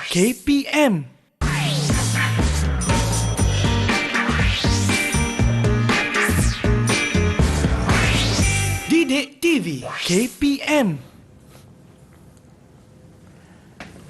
KPM. Didik TV KPM.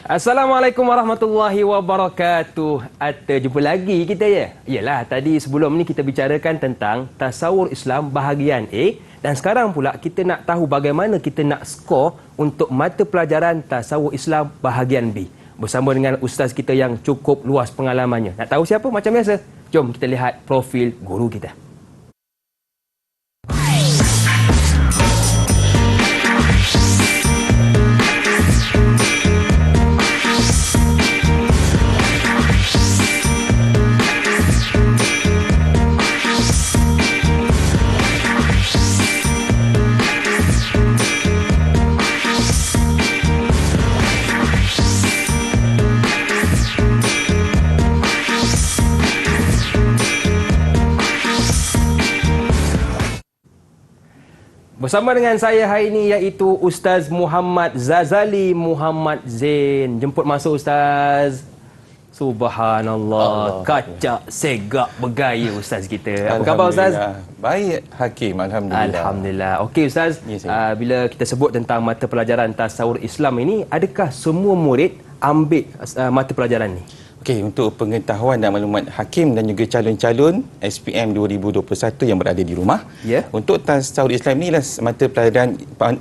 Assalamualaikum warahmatullahi wabarakatuh. Jumpa lagi kita ya. Yalah, tadi sebelum ni kita bicarakan tentang tasawur Islam bahagian A, dan sekarang pula kita nak tahu bagaimana kita nak skor untuk mata pelajaran tasawur Islam bahagian B. Bersama dengan ustaz kita yang cukup luas pengalamannya. Nak tahu siapa? Macam biasa, jom kita lihat profil guru kita. Bersama dengan saya hari ini iaitu Ustaz Muhammad Zazali Muhammad Zain. Jemput masuk Ustaz. Subhanallah. Kacak segak bergaya Ustaz kita. Apa khabar Ustaz? Baik Hakim, Alhamdulillah. Alhamdulillah. Okey Ustaz, bila kita sebut tentang mata pelajaran tasawur Islam ini, adakah semua murid ambil mata pelajaran ni? Okey, untuk pengetahuan dan maklumat Hakim dan juga calon-calon SPM 2021 yang berada di rumah, untuk tasawur Islam ni lah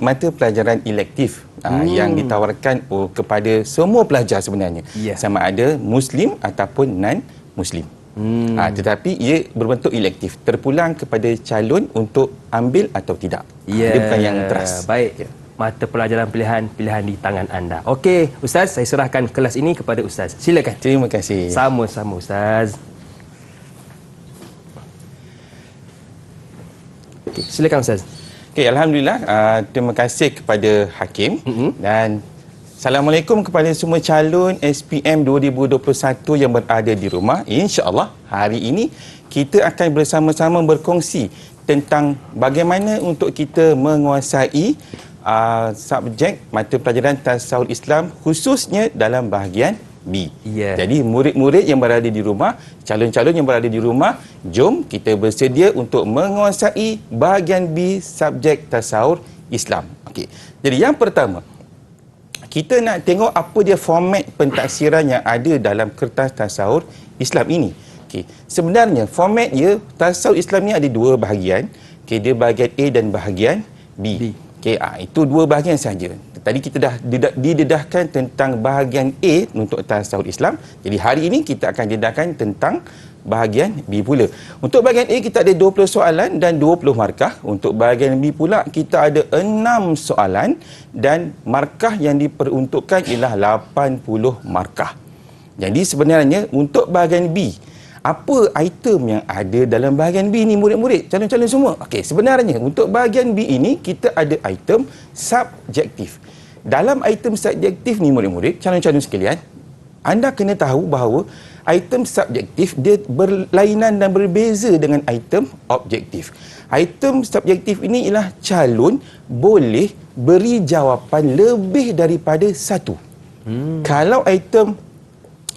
mata pelajaran elektif yang ditawarkan kepada semua pelajar sebenarnya, sama ada Muslim ataupun non-Muslim. Tetapi ia berbentuk elektif, terpulang kepada calon untuk ambil atau tidak. Dia bukan yang teras. Baik. Mata pelajaran pilihan di tangan anda. Okey, Ustaz, saya serahkan kelas ini kepada Ustaz. Silakan. Terima kasih. Sama-sama, Ustaz. Okey, silakan Ustaz. Okey, Alhamdulillah. Terima kasih kepada Hakim. Dan Assalamualaikum kepada semua calon SPM 2021 yang berada di rumah. InsyaAllah, hari ini kita akan bersama-sama berkongsi tentang bagaimana untuk kita menguasai subjek mata pelajaran tasawur Islam khususnya dalam bahagian B. Jadi murid-murid yang berada di rumah, calon-calon yang berada di rumah, jom kita bersedia untuk menguasai bahagian B subjek tasawur Islam. Okey. Jadi yang pertama, kita nak tengok apa dia format pentaksiran yang ada dalam kertas tasawur Islam ini. Okey. Sebenarnya formatnya tasawur Islam ni ada dua bahagian. Okey, dia bahagian A dan bahagian B. Okay, itu dua bahagian saja. Tadi kita dah didedahkan tentang bahagian A untuk tasawur Islam. Jadi hari ini kita akan dedahkan tentang bahagian B pula. Untuk bahagian A kita ada 20 soalan dan 20 markah. Untuk bahagian B pula kita ada 6 soalan dan markah yang diperuntukkan ialah 80 markah. Jadi sebenarnya untuk bahagian B, apa item yang ada dalam bahagian B ni murid-murid, calon-calon semua? Okey, sebenarnya untuk bahagian B ini kita ada item subjektif. Dalam item subjektif ni murid-murid, calon-calon sekalian, anda kena tahu bahawa item subjektif dia berlainan dan berbeza dengan item objektif. Item subjektif ini ialah calon boleh beri jawapan lebih daripada satu. Kalau item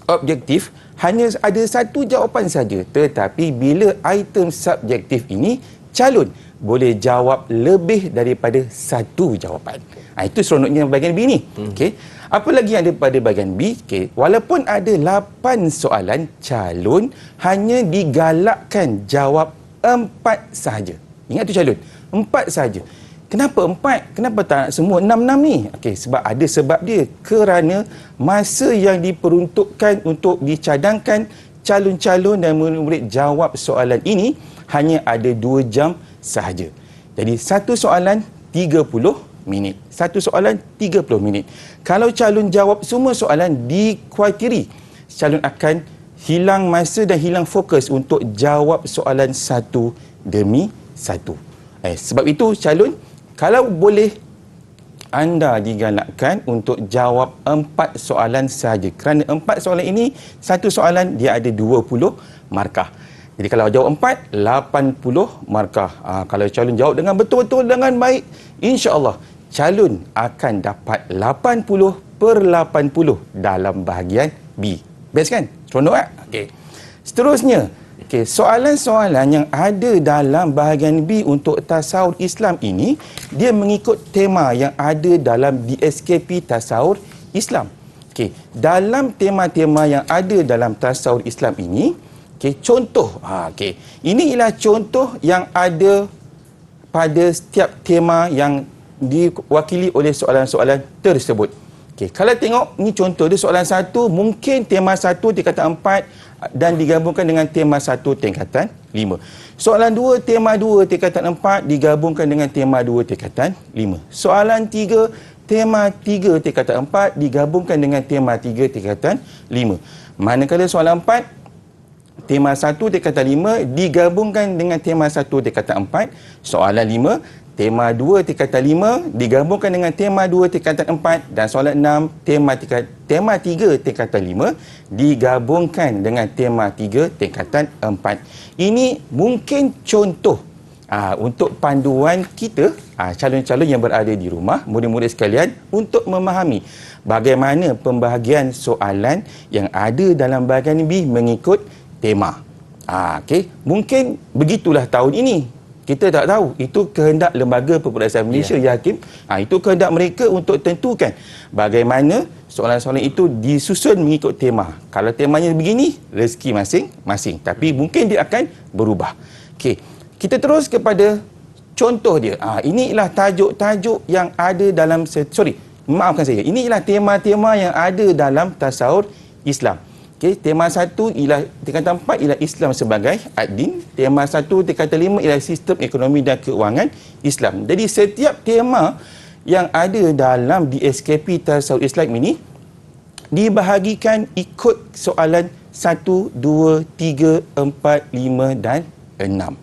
objektif hanya ada satu jawapan saja, tetapi bila item subjektif ini calon boleh jawab lebih daripada satu jawapan. Itu seronoknya bahagian B ni. Okey. Apa lagi yang ada pada bahagian B? Okey, walaupun ada 8 soalan, calon hanya digalakkan jawab 4 sahaja. Ingat tu calon, 4 sahaja. Kenapa 4? Kenapa tak nak semua 6 ni? Okey, sebab ada sebab dia. Kerana masa yang diperuntukkan untuk dicadangkan calon-calon dan murid-murid jawab soalan ini hanya ada 2 jam sahaja. Jadi satu soalan 30 minit. Satu soalan 30 minit. Kalau calon jawab semua soalan, dikuatiri calon akan hilang masa dan hilang fokus untuk jawab soalan satu demi satu. Sebab itu calon, kalau boleh anda digalakkan untuk jawab 4 soalan sahaja. Kerana 4 soalan ini, satu soalan dia ada 20 markah. Jadi kalau jawab 4, 80 markah. Kalau calon jawab dengan betul-betul dengan baik, insya-Allah calon akan dapat 80 per 80 dalam bahagian B. Best kan? Seronok tak? Okey. Seterusnya, soalan-soalan yang ada dalam bahagian B untuk tasawur Islam ini, dia mengikut tema yang ada dalam DSKP tasawur Islam. Okey, dalam tema-tema yang ada dalam tasawur Islam ini, contoh, ini ialah contoh yang ada pada setiap tema yang diwakili oleh soalan-soalan tersebut. Kalau tengok ni contoh dia, soalan 1 mungkin tema 1 tingkatan 4 dan digabungkan dengan tema 1 tingkatan 5. Soalan 2 tema 2 tingkatan 4 digabungkan dengan tema 2 tingkatan 5. Soalan 3 tema 3 tingkatan 4 digabungkan dengan tema 3 tingkatan 5. Manakala soalan 4 tema 1 tingkatan 5 digabungkan dengan tema 1 tingkatan 4. Soalan 5 tema 2 tingkatan 5 digabungkan dengan tema 2 tingkatan 4. Dan soalan 6 tema 3 tingkatan 5 digabungkan dengan tema 3 tingkatan 4. Ini mungkin contoh untuk panduan kita, calon-calon yang berada di rumah, murid-murid sekalian, untuk memahami bagaimana pembahagian soalan yang ada dalam bahagian B mengikut tema. Mungkin begitulah tahun ini. Kita tak tahu. Itu kehendak Lembaga Peperiksaan Malaysia, ya Hakim. Itu kehendak mereka untuk tentukan bagaimana soalan-soalan itu disusun mengikut tema. Kalau temanya begini, rezeki masing-masing. Tapi mungkin dia akan berubah. Kita terus kepada contoh dia. Ini ialah tajuk-tajuk yang ada dalam... maafkan saya. Ini ialah tema-tema yang ada dalam tasawur Islam. Tema 1 ialah tingkatan 4 ialah Islam sebagai ad-din. Tema 1 tingkatan 5 ialah sistem ekonomi dan keuangan Islam. Jadi setiap tema yang ada dalam DSKP tasawur Islam ini dibahagikan ikut soalan 1, 2, 3, 4, 5 dan 6.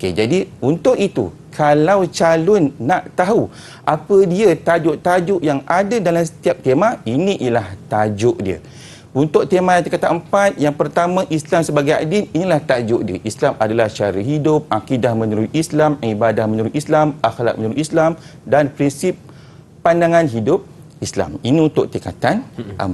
Jadi untuk itu, kalau calon nak tahu apa dia tajuk-tajuk yang ada dalam setiap tema, ini ialah tajuk dia. Untuk tema tingkatan 4, yang pertama Islam sebagai ad-din, inilah tajuk dia. Islam adalah cara hidup, akidah menurut Islam, ibadah menurut Islam, akhlak menurut Islam dan prinsip pandangan hidup Islam. Ini untuk tingkatan 4.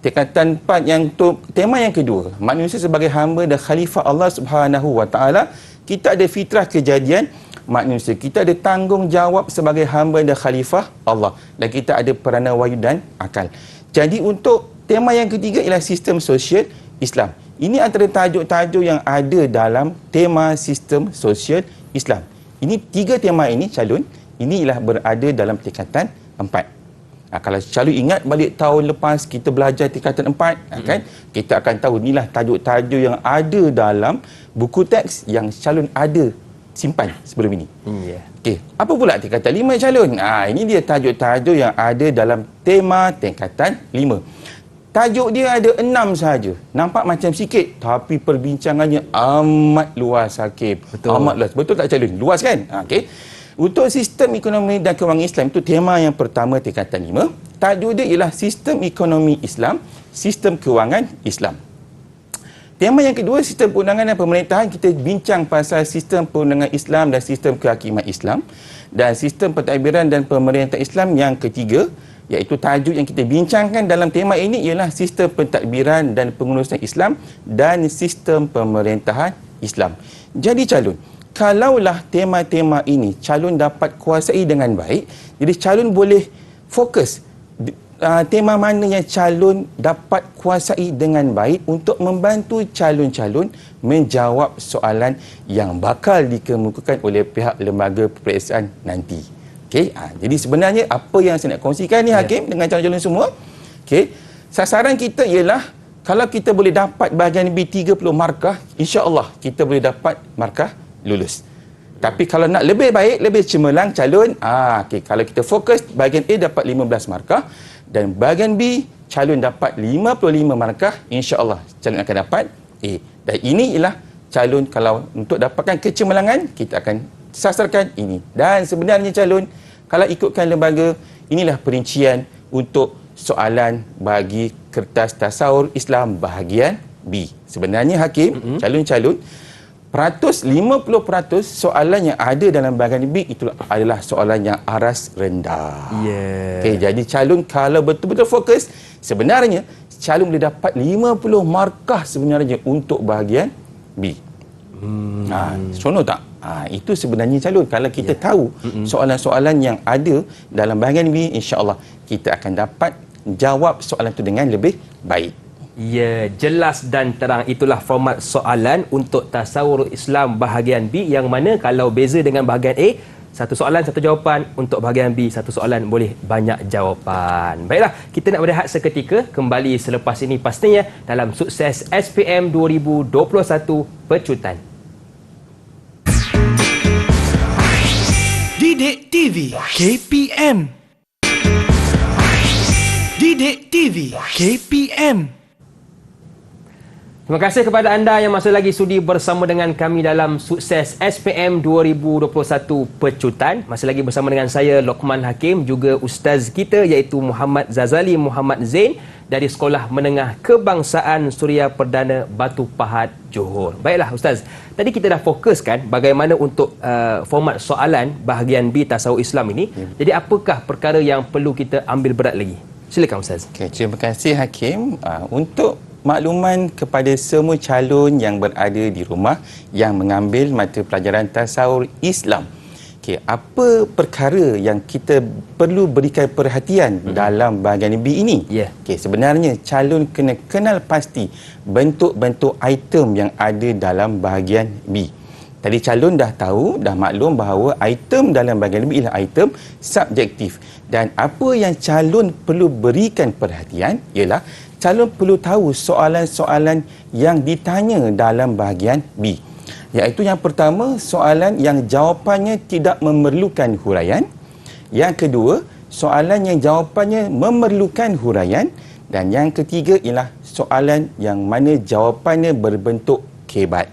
Tingkatan 4 yang untuk tema yang kedua, manusia sebagai hamba dan khalifah Allah Subhanahu Wa Taala. Kita ada fitrah kejadian manusia. Kita ada tanggungjawab sebagai hamba dan khalifah Allah. Dan kita ada peranan wahyu dan akal. Jadi untuk tema yang ketiga ialah sistem sosial Islam. Ini antara tajuk-tajuk yang ada dalam tema sistem sosial Islam. Ini 3 tema ini calon, ini ialah berada dalam tingkatan 4. Kalau calon ingat balik tahun lepas kita belajar tingkatan 4, kan? Kita akan tahu inilah tajuk-tajuk yang ada dalam buku teks yang calon ada simpan sebelum ini. Apa pula tingkatan 5 calon? Ini dia tajuk-tajuk yang ada dalam tema tingkatan 5. Tajuk dia ada 6 sahaja. Nampak macam sikit, tapi perbincangannya amat luas, Hakim. Amat luas. Betul tak calon? Luas kan? Untuk sistem ekonomi dan keuangan Islam, itu tema yang pertama tingkatan 5. Tajuk dia ialah sistem ekonomi Islam, sistem keuangan Islam. Tema yang kedua, sistem perundangan dan pemerintahan. Kita bincang pasal sistem perundangan Islam dan sistem kehakiman Islam. Dan sistem pentadbiran dan pemerintahan Islam yang ketiga, iaitu tajuk yang kita bincangkan dalam tema ini ialah sistem pentadbiran dan pengurusan Islam dan sistem pemerintahan Islam. Jadi calon, kalaulah tema-tema ini calon dapat kuasai dengan baik, jadi calon boleh fokus tema mana yang calon dapat kuasai dengan baik untuk membantu calon-calon menjawab soalan yang bakal dikemukakan oleh pihak lembaga peperiksaan nanti. Jadi sebenarnya apa yang saya nak kongsikan ni, Hakim, dengan calon-calon semua, sasaran kita ialah kalau kita boleh dapat bahagian B 30 markah, insya-Allah kita boleh dapat markah lulus. Tapi kalau nak lebih baik, lebih cemerlang calon, kalau kita fokus bahagian A dapat 15 markah dan bahagian B calon dapat 55 markah, insya-Allah calon akan dapat A. Dan ini ialah calon kalau untuk dapatkan kecemerlangan, kita akan sasarkan ini. Dan sebenarnya calon, kalau ikutkan lembaga, inilah perincian untuk soalan bagi kertas tasawur Islam bahagian B. Sebenarnya, Hakim, calon-calon, 50% soalan yang ada dalam bahagian B itu adalah soalan yang aras rendah. Okey, jadi calon kalau betul-betul fokus, sebenarnya calon boleh dapat 50 markah sebenarnya untuk bahagian B. Seronok tak? Itu sebenarnya calon. Kalau kita tahu soalan-soalan yang ada dalam bahagian B, insya-Allah kita akan dapat jawab soalan itu dengan lebih baik. Ya, jelas dan terang. Itulah format soalan untuk tasawur Islam bahagian B, yang mana kalau beza dengan bahagian A, satu soalan satu jawapan. Untuk bahagian B, satu soalan boleh banyak jawapan. Baiklah, kita nak berehat seketika. Kembali selepas ini pastinya dalam Sukses SPM 2021 Pecutan. Didik TV KPM. Didik TV KPM. Terima kasih kepada anda yang masih lagi sudi bersama dengan kami dalam Sukses SPM 2021 Pecutan. Masih lagi bersama dengan saya, Lokman Hakim, juga ustaz kita iaitu Muhammad Zazali Muhammad Zain dari Sekolah Menengah Kebangsaan Suria Perdana Batu Pahat, Johor. Baiklah ustaz, tadi kita dah fokuskan bagaimana untuk format soalan bahagian B tasawuf Islam ini. Jadi apakah perkara yang perlu kita ambil berat lagi? Silakan ustaz. Okay, terima kasih Hakim. Untuk makluman kepada semua calon yang berada di rumah yang mengambil mata pelajaran tasawur Islam. Okey, apa perkara yang kita perlu berikan perhatian dalam bahagian B ini? Okey, sebenarnya calon kena kenal pasti bentuk-bentuk item yang ada dalam bahagian B. Tadi calon dah tahu, dah maklum bahawa item dalam bahagian B ialah item subjektif. Dan apa yang calon perlu berikan perhatian ialah calon perlu tahu soalan-soalan yang ditanya dalam bahagian B. Iaitu yang pertama, soalan yang jawapannya tidak memerlukan huraian. Yang kedua, soalan yang jawapannya memerlukan huraian. Dan yang ketiga ialah soalan yang mana jawapannya berbentuk kebat.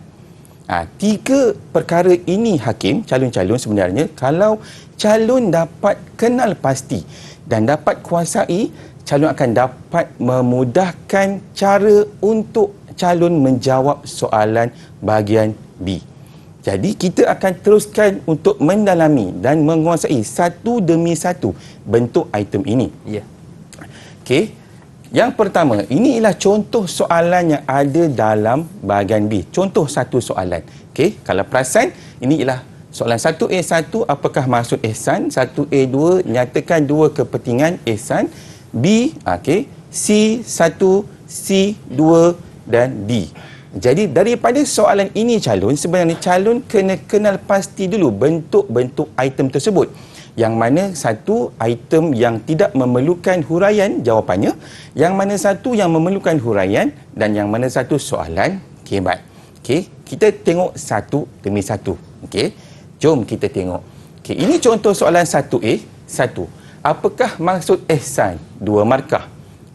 Tiga perkara ini Hakim, calon-calon sebenarnya, kalau calon dapat kenal pasti dan dapat kuasai, calon akan dapat memudahkan cara untuk calon menjawab soalan bahagian B. Jadi kita akan teruskan untuk mendalami dan menguasai satu demi satu bentuk item ini. Okey. Yang pertama, ini ialah contoh soalan yang ada dalam bahagian B. Contoh satu soalan. Okey, kalau perasan, ini ialah soalan 1A1, apakah maksud ihsan? 1A2, nyatakan dua kepentingan ihsan. B, C1, C2 dan D. Jadi daripada soalan ini calon, sebenarnya calon kena kenal pasti dulu bentuk-bentuk item tersebut. Yang mana satu item yang tidak memerlukan huraian jawapannya, yang mana satu yang memerlukan huraian, dan yang mana satu soalan kebat. Okey, kita tengok satu demi satu. Okey, jom kita tengok. Okey, ini contoh soalan 1A, 1. Apakah maksud ihsan? 2 markah.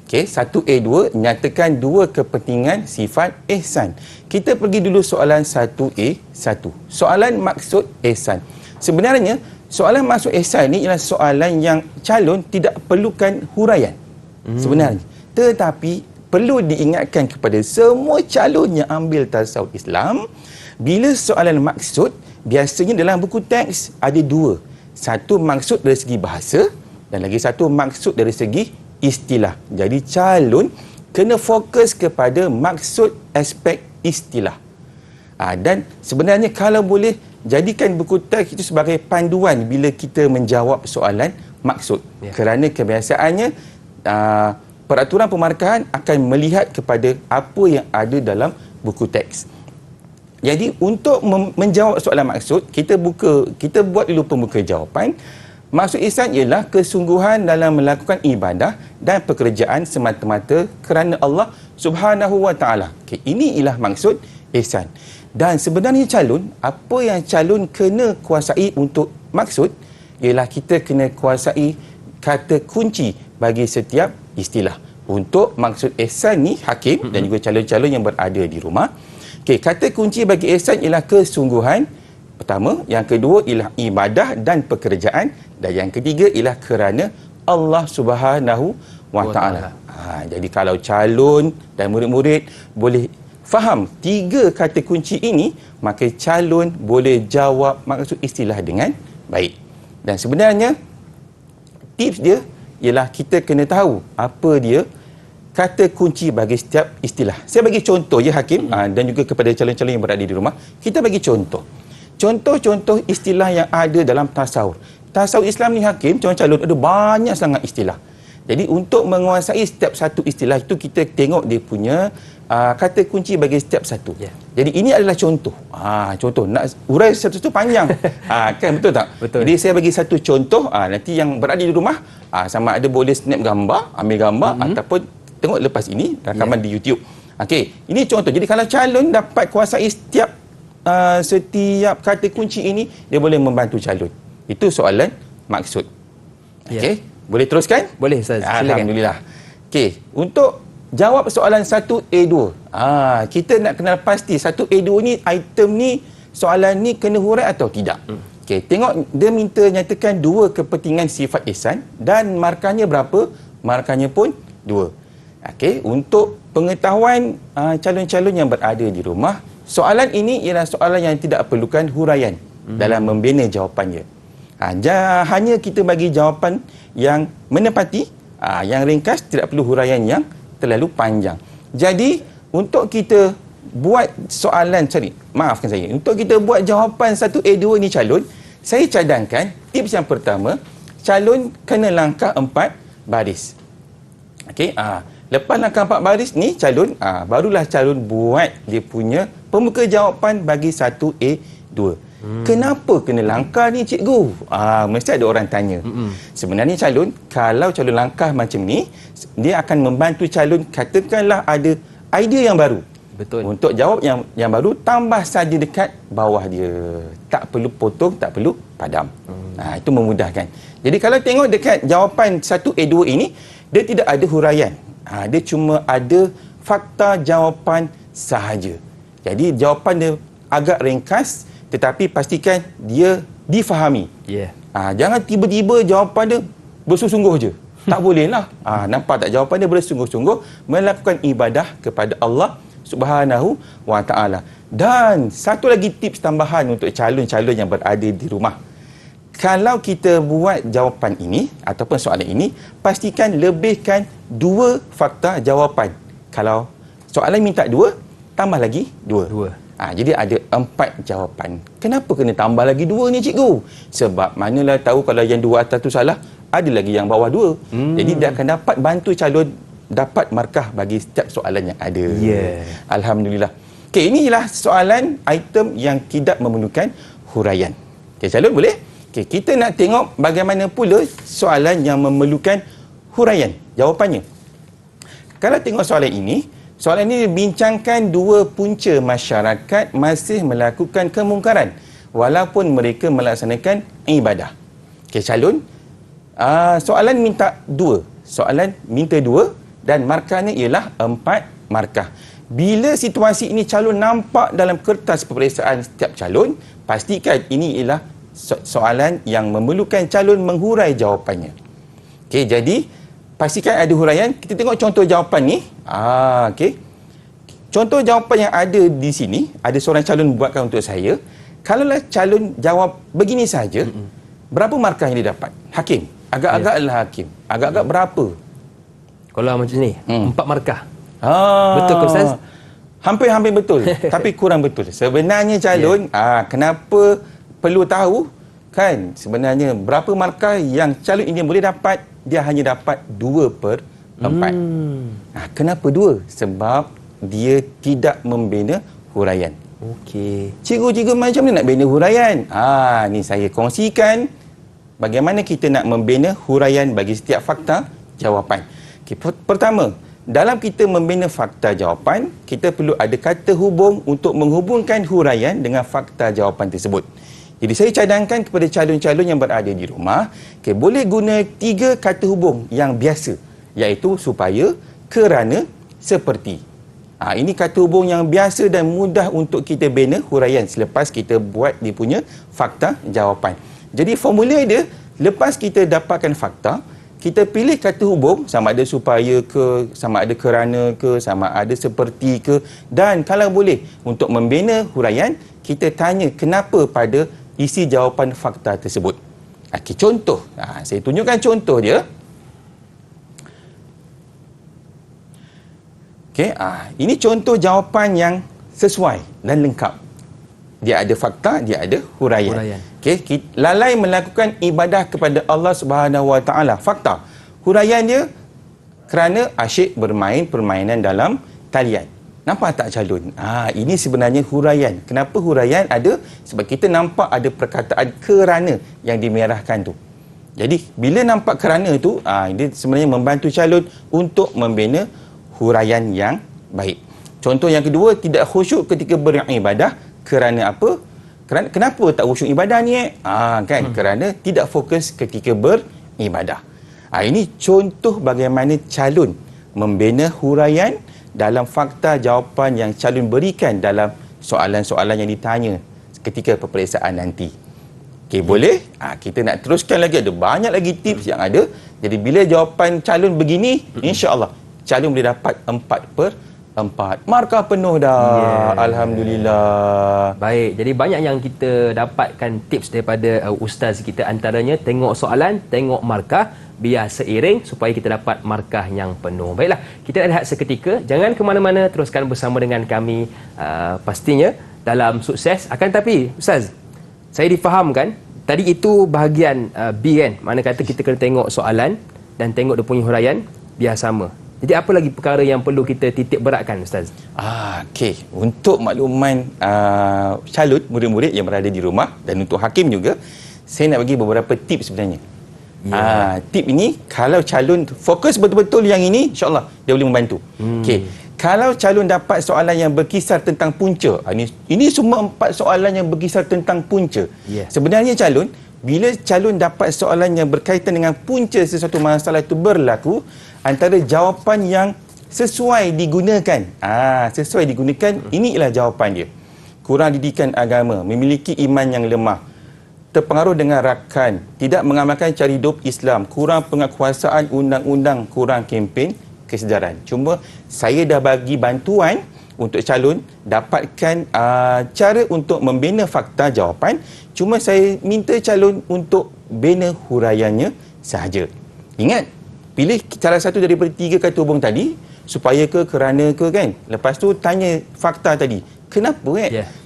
Okey, 1A2, nyatakan dua kepentingan sifat ihsan. Kita pergi dulu soalan 1A1. Soalan maksud ihsan. Sebenarnya, soalan maksud ihsan ni ialah soalan yang calon tidak perlukan huraian. Sebenarnya. Tetapi, perlu diingatkan kepada semua calon yang ambil tasawuf Islam, bila soalan maksud, biasanya dalam buku teks ada dua. Satu maksud dari segi bahasa, dan lagi satu maksud dari segi istilah. Jadi calon kena fokus kepada maksud aspek istilah. Dan sebenarnya kalau boleh, jadikan buku teks itu sebagai panduan bila kita menjawab soalan maksud. Kerana kebiasaannya peraturan pemarkahan akan melihat kepada apa yang ada dalam buku teks. Jadi untuk menjawab soalan maksud, kita buat dulu pembuka jawapan. Maksud ihsan ialah kesungguhan dalam melakukan ibadah dan pekerjaan semata-mata kerana Allah Subhanahu wa taala. Ini ialah maksud ihsan. Dan sebenarnya calon, apa yang calon kena kuasai untuk maksud ialah kita kena kuasai kata kunci bagi setiap istilah. Untuk maksud ihsan ni Hakim dan juga calon-calon yang berada di rumah. Kata kunci bagi ihsan ialah kesungguhan. Pertama, yang kedua ialah ibadah dan pekerjaan, dan yang ketiga ialah kerana Allah Subhanahu wa taala. Jadi kalau calon dan murid-murid boleh faham 3 kata kunci ini, maka calon boleh jawab maksud istilah dengan baik. Dan sebenarnya tips dia ialah kita kena tahu apa dia kata kunci bagi setiap istilah. Saya bagi contoh ya Hakim, dan juga kepada calon-calon yang berada di rumah, kita bagi contoh. Contoh-contoh istilah yang ada dalam tasawuf. Tasawuf Islam ni Hakim, calon-calon ada banyak sangat istilah. Jadi untuk menguasai setiap satu istilah itu, kita tengok dia punya kata kunci bagi setiap satu. Yeah. Jadi ini adalah contoh. Contoh nak urai satu-satu panjang. Kan betul tak? Betul. Jadi saya bagi satu contoh, nanti yang berada di rumah sama ada boleh snap gambar, ambil gambar ataupun tengok lepas ini rakaman di YouTube. Okey, ini contoh. Jadi kalau calon dapat kuasai setiap kata kunci ini, dia boleh membantu calon. Itu soalan maksud. Okey. Boleh teruskan? Boleh Ustaz. Silakan. Alhamdulillah. Okey, untuk jawab soalan 1A2. Kita nak kenal pasti 1A2 ni, item ni, soalan ni kena hurai atau tidak. Okey, tengok dia minta nyatakan 2 kepentingan sifat ihsan dan markahnya berapa? Markahnya pun 2. Okey, untuk pengetahuan calon-calon yang berada di rumah, soalan ini ialah soalan yang tidak perlukan huraian dalam membina jawapannya. Hanya kita bagi jawapan yang menepati, yang ringkas, tidak perlu huraian yang terlalu panjang. Jadi, untuk kita buat soalan, maafkan saya, untuk kita buat jawapan 1A2 ni calon, saya cadangkan tips yang pertama, calon kena langkah 4 baris. Okey, lepas langkah 4 baris ni calon, barulah calon buat dia punya pembuka jawapan bagi 1A2. Kenapa kena langkah ni cikgu? Mesti ada orang tanya. Sebenarnya calon, kalau calon langkah macam ni, dia akan membantu calon, katakanlah ada idea yang baru. Betul. Untuk jawab yang baru, tambah saja dekat bawah dia. Tak perlu potong, tak perlu padam. Itu memudahkan. Jadi kalau tengok dekat jawapan 1A2 ini, dia tidak ada huraian. Dia cuma ada fakta jawapan sahaja. Jadi jawapan dia agak ringkas, tetapi pastikan dia difahami. Jangan tiba-tiba jawapan dia bersungguh-sungguh je. Tak boleh lah. Nampak tak jawapan dia bersungguh-sungguh melakukan ibadah kepada Allah Subhanahu wa Ta'ala. Dan satu lagi tips tambahan untuk calon-calon yang berada di rumah. Kalau kita buat jawapan ini ataupun soalan ini, pastikan lebihkan 2 fakta jawapan. Kalau soalan minta 2, tambah lagi 2. Jadi ada 4 jawapan. Kenapa kena tambah lagi 2 ni cikgu? Sebab manalah tahu kalau yang 2 atas tu salah, ada lagi yang bawah 2. Jadi dia akan dapat bantu calon dapat markah bagi setiap soalan yang ada. Alhamdulillah. Okey, inilah soalan item yang tidak memerlukan huraian. Okey, calon boleh? Okey, kita nak tengok bagaimana pula soalan yang memerlukan huraian. Jawapannya. Kalau tengok soalan ini bincangkan 2 punca masyarakat masih melakukan kemungkaran walaupun mereka melaksanakan ibadah. Okey, calon, soalan minta 2. Soalan minta 2 dan markahnya ialah 4 markah. Bila situasi ini calon nampak dalam kertas peperiksaan setiap calon, pastikan ini ialah soalan yang memerlukan calon menghurai jawapannya. Okey, jadi pastikan ada huraian. Kita tengok contoh jawapan ni. Okey. Contoh jawapan yang ada di sini, ada seorang calon buatkan untuk saya. Kalaulah calon jawab begini saja, berapa markah yang dia dapat? Hakim. Agak-agaklah Hakim. Agak-agak berapa? Kalau macam ni, 4 markah. Betul ke Ustaz? Hampir-hampir betul. Tapi kurang betul. Sebenarnya calon, kenapa perlu tahu? Kan, sebenarnya berapa markah yang calon ini boleh dapat? Dia hanya dapat 2/4. Kenapa 2? Sebab dia tidak membina huraian. Okey. Cikgu-cikgu macam mana nak bina huraian? Ni saya kongsikan bagaimana kita nak membina huraian bagi setiap fakta jawapan. Okay, pertama, dalam kita membina fakta jawapan, kita perlu ada kata hubung untuk menghubungkan huraian dengan fakta jawapan tersebut. Jadi saya cadangkan kepada calon-calon yang berada di rumah, boleh guna 3 kata hubung yang biasa, iaitu supaya, kerana, seperti. Ini kata hubung yang biasa dan mudah untuk kita bina huraian selepas kita buat dia punya fakta jawapan. Jadi formula dia, lepas kita dapatkan fakta, kita pilih kata hubung, sama ada supaya ke, sama ada kerana ke, sama ada seperti ke, dan kalau boleh untuk membina huraian, kita tanya kenapa pada isi jawapan fakta tersebut. Okey, contoh. Saya tunjukkan contoh dia. Okey, ini contoh jawapan yang sesuai dan lengkap. Dia ada fakta, dia ada huraian. Okey, lalai melakukan ibadah kepada Allah Subhanahu Wa Taala. Fakta. Huraian dia kerana asyik bermain permainan dalam talian. Nampak tak calon? Ini sebenarnya huraian. Kenapa huraian ada? Sebab kita nampak ada perkataan kerana yang dimerahkan tu. Jadi, bila nampak kerana tu, dia sebenarnya membantu calon untuk membina huraian yang baik. Contoh yang kedua, tidak khusyuk ketika beribadah. Kerana apa? Kenapa tak khusyuk ibadah ni? Kerana tidak fokus ketika beribadah. Ini contoh bagaimana calon membina huraian dalam fakta jawapan yang calon berikan dalam soalan-soalan yang ditanya ketika peperiksaan nanti. Okey, boleh? Kita nak teruskan lagi, ada banyak lagi tips yang ada. Jadi bila jawapan calon begini, insya-Allah calon boleh dapat 4/4. Markah penuh dah. Alhamdulillah. Baik, jadi banyak yang kita dapatkan tips daripada ustaz kita, antaranya tengok soalan, tengok markah, biar seiring supaya kita dapat markah yang penuh. Baiklah, kita rehat seketika. Jangan ke mana-mana, teruskan bersama dengan kami pastinya dalam Sukses. Akan tetapi, ustaz, saya difahamkan tadi itu bahagian B kan? Mana kata kita kena tengok soalan dan tengok dia punya huraian biar sama. Jadi apa lagi perkara yang perlu kita titik beratkan, ustaz? Okey, untuk makluman calon murid-murid yang berada di rumah dan untuk hakim juga, saya nak bagi beberapa tips sebenarnya. Tip ini kalau calon fokus betul-betul yang ini, insya-Allah dia boleh membantu. Okey, kalau calon dapat soalan yang berkisar tentang punca, ini semua 4 soalan yang berkisar tentang punca. Sebenarnya calon, bila calon dapat soalan yang berkaitan dengan punca sesuatu masalah itu berlaku, antara jawapan yang sesuai digunakan. Sesuai digunakan, inilah jawapan dia. Kurang didikan agama, memiliki iman yang lemah, terpengaruh dengan rakan, tidak mengamalkan cara hidup Islam, kurang penguasaan undang-undang, kurang kempen kesedaran. Cuma saya dah bagi bantuan untuk calon dapatkan cara untuk membina fakta jawapan. Cuma saya minta calon untuk bina huraiannya sahaja. Ingat, pilih salah satu daripada 3 kata hubung tadi, supaya ke, kerana ke kan. Lepas tu tanya fakta tadi. Kenapa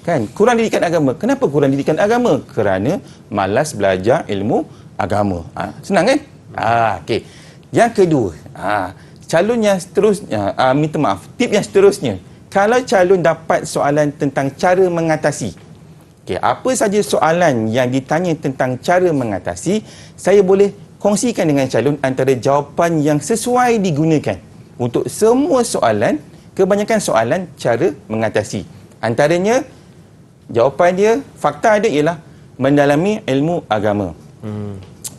kan? Kurang didikan agama. Kenapa kurang didikan agama? Kerana malas belajar ilmu agama. Senang kan? Okey. Yang kedua, calon yang seterusnya, minta maaf, tip yang seterusnya. Kalau calon dapat soalan tentang cara mengatasi. Okey, apa saja soalan yang ditanya tentang cara mengatasi, saya boleh kongsikan dengan calon antara jawapan yang sesuai digunakan. Untuk semua soalan, kebanyakan soalan cara mengatasi. Antaranya, jawapan dia, fakta dia ialah mendalami ilmu agama,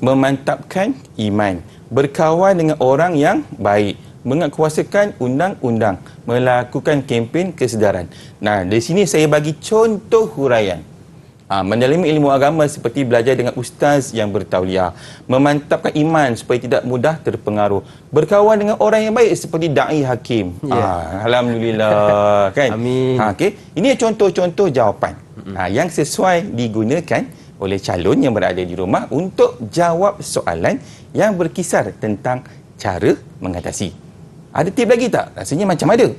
memantapkan iman, berkawan dengan orang yang baik, menguasakan undang-undang, melakukan kempen kesedaran. Nah, di sini saya bagi contoh huraian. Mendalami ilmu agama seperti belajar dengan ustaz yang bertauliah, memantapkan iman supaya tidak mudah terpengaruh, berkawan dengan orang yang baik seperti dai hakim. Alhamdulillah kan. Amin. Okey, ini contoh-contoh jawapan yang sesuai digunakan oleh calon yang berada di rumah untuk jawab soalan yang berkisar tentang cara mengatasi. Ada tip lagi tak? Rasanya macam ada.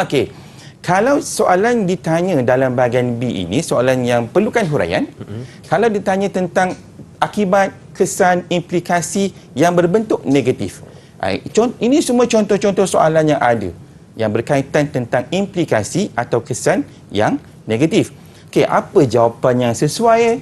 Okey. Kalau soalan ditanya dalam bahagian B ini, soalan yang perlukan huraian, kalau ditanya tentang akibat, kesan, implikasi yang berbentuk negatif. Ini semua contoh-contoh soalan yang ada yang berkaitan tentang implikasi atau kesan yang negatif. Okey, apa jawapan yang sesuai?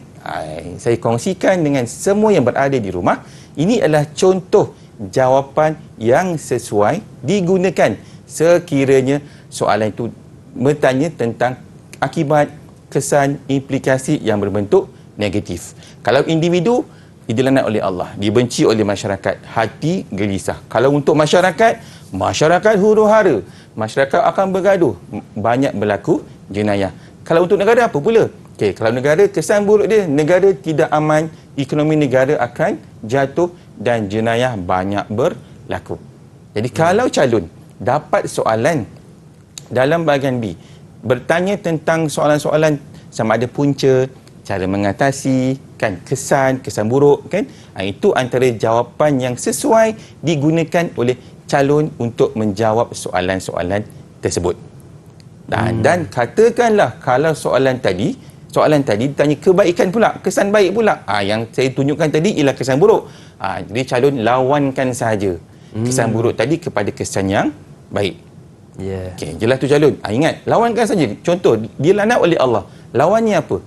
Saya kongsikan dengan semua yang berada di rumah. Ini adalah contoh jawapan yang sesuai digunakan sekiranya soalan itu bertanya tentang akibat, kesan, implikasi yang berbentuk negatif. Kalau individu, dilaknat oleh Allah, dibenci oleh masyarakat, hati gelisah. Kalau untuk masyarakat, masyarakat huru-hara, masyarakat akan bergaduh, banyak berlaku jenayah. Kalau untuk negara, apa pula? Okey, kalau negara, kesan buruk dia, negara tidak aman, ekonomi negara akan jatuh dan jenayah banyak berlaku. Jadi kalau calon dapat soalan dalam bahagian B bertanya tentang soalan-soalan sama ada punca, cara mengatasi, kan, kesan buruk, kan, itu antara jawapan yang sesuai digunakan oleh calon untuk menjawab soalan-soalan tersebut. Dan katakanlah kalau soalan tadi ditanya kebaikan pula, kesan baik pula, yang saya tunjukkan tadi ialah kesan buruk, jadi calon lawankan sahaja kesan buruk tadi kepada kesan yang baik. Okey, jelas tu calon. Ingat, lawankan saja. Contoh, dilaknat oleh Allah, lawannya apa?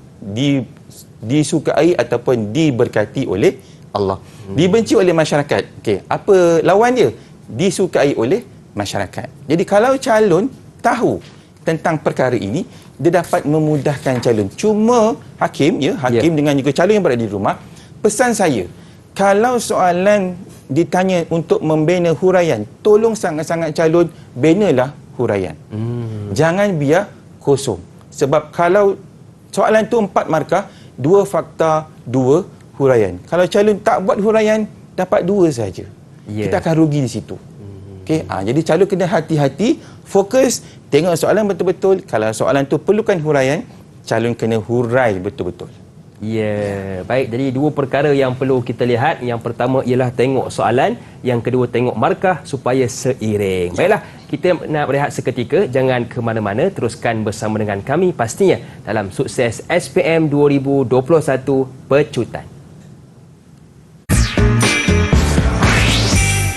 Disukai ataupun diberkati oleh Allah. Dibenci oleh masyarakat. Okey, apa lawan dia? Disukai oleh masyarakat. Jadi kalau calon tahu tentang perkara ini, dia dapat memudahkan calon. Cuma hakim dengan juga calon yang berada di rumah, pesan saya, kalau soalan ditanya untuk membina huraian, tolong sangat-sangat calon binalah huraian. Jangan biar kosong. Sebab kalau soalan tu 4 markah, 2 fakta, 2 huraian. Kalau calon tak buat huraian, dapat 2 saja. Kita akan rugi di situ. Okey, jadi calon kena hati-hati, fokus, tengok soalan betul-betul. Kalau soalan tu perlukan huraian, calon kena hurai betul-betul. Baik, jadi 2 perkara yang perlu kita lihat. Yang pertama ialah tengok soalan, yang kedua tengok markah supaya seiring. Baiklah, kita nak berehat seketika, jangan ke mana-mana, teruskan bersama dengan kami pastinya dalam Sukses SPM 2021 Pecutan.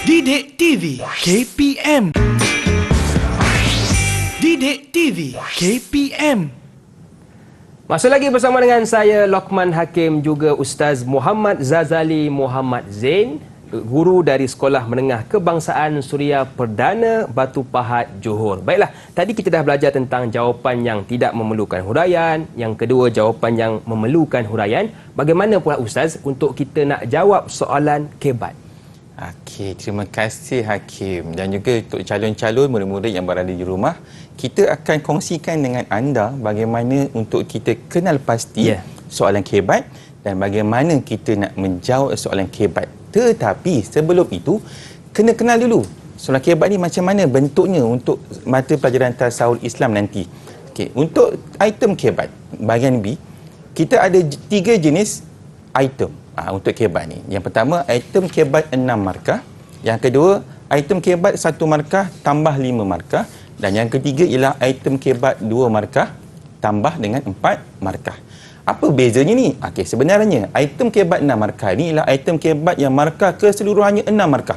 Didik TV KPM. Didik TV KPM. Masih lagi bersama dengan saya, Lokman Hakim, juga Ustaz Muhammad Zazali Muhammad Zain, guru dari Sekolah Menengah Kebangsaan Suria Perdana Batu Pahat, Johor. Baiklah, tadi kita dah belajar tentang jawapan yang tidak memerlukan huraian, yang kedua jawapan yang memerlukan huraian. Bagaimana pula Ustaz untuk kita nak jawab soalan kebat? Okey, terima kasih Hakim, dan juga untuk calon-calon murid-murid yang berada di rumah, kita akan kongsikan dengan anda bagaimana untuk kita kenal pasti soalan kebat dan bagaimana kita nak menjawab soalan kebat. Tetapi sebelum itu, kena kenal dulu soalan kebat ni macam mana bentuknya untuk mata pelajaran tasawuf Islam nanti. Okey, untuk item kebat bahagian B, kita ada 3 jenis item untuk kebat ni. Yang pertama, item kebat 6 markah. Yang kedua, item kebat 1 markah tambah 5 markah. Dan yang ketiga ialah item kebat 2 markah tambah dengan 4 markah. Apa bezanya ni? Okey, sebenarnya item kebat 6 markah ni ialah item kebat yang markah keseluruhannya 6 markah.